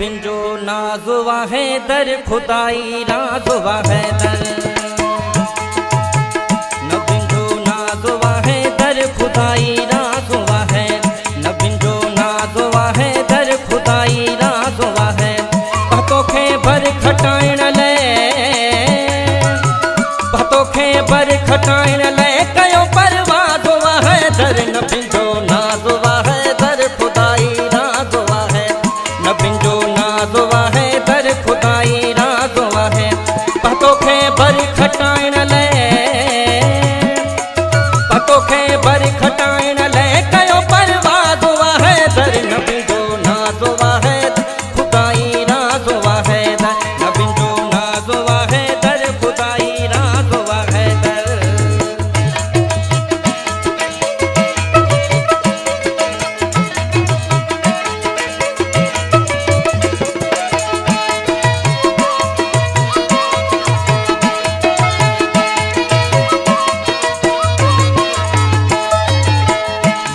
बिंजो नाजुवा है दर खुदाई राजुवा है दर न बिंजो नाजुवा है दर खुदाई राजुवा है न बिंजो नाजुवा है दर खुदाई राजुवा है भतो खे भर खटाइण ले भतो खे भर खटाइण ले कयो परवाजुवा है दर न बिंजो नाजुवा है दर खुदाई राजुवा है न बिंजो नाजुवा है दर खुदाई राजुवा है भतो खे भर खटाइण ले भतो खे भर खटाइण ले कयो परवाजुवा है दर न बिंजो नाजुवा है खुदाई राजुवा है दर न बिंजो नाजुवा है दर खुदाई राजुवा है दर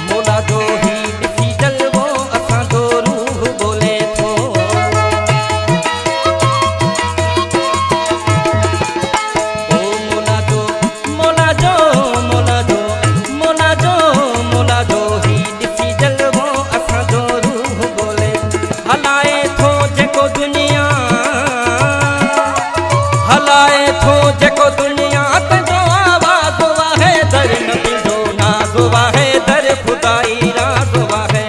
मोला जो ही ॾिसी जलवो असांजो रूह बोले थो ओ मोला जो मोला जो मोला जो मोला जो मोला जो ही ॾिसी जलवो असांजो रूह बोले हलाए थो जेको दुनिया हलाए थो जेको दुनिया तुंहिंजो आवाज़ आहे दर न बिंजो नाज़ुवा है दर खुदाई राज़ुवा है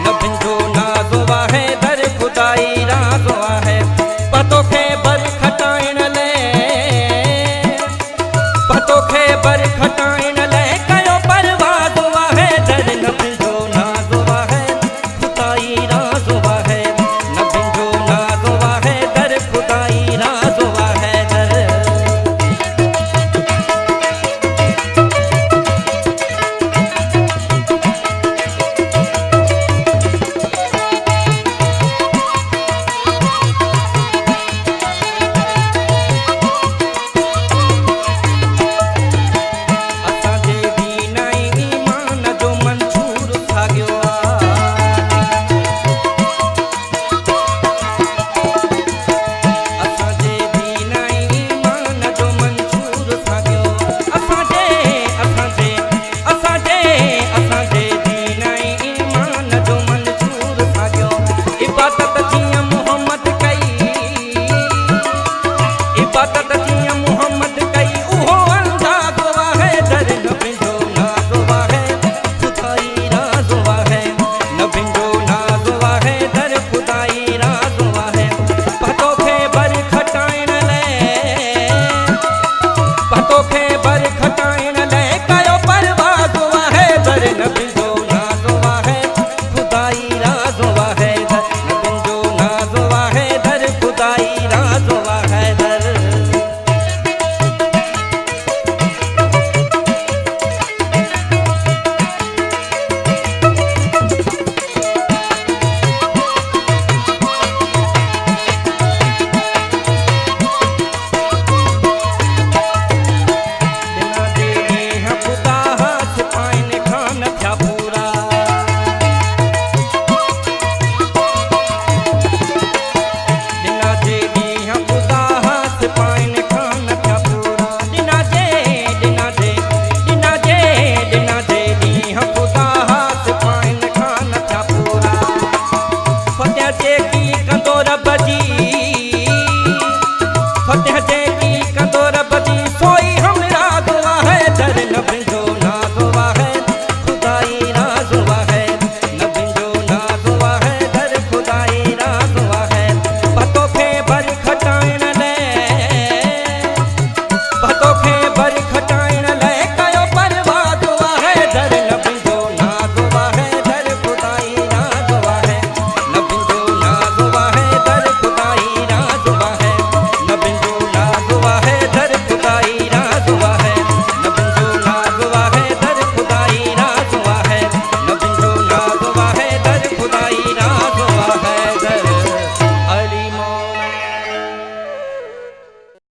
न बिंजो नाज़ुवा है दर खुदाई राज़ुवा है पतो खे भर खटाइण ले पतो खे भर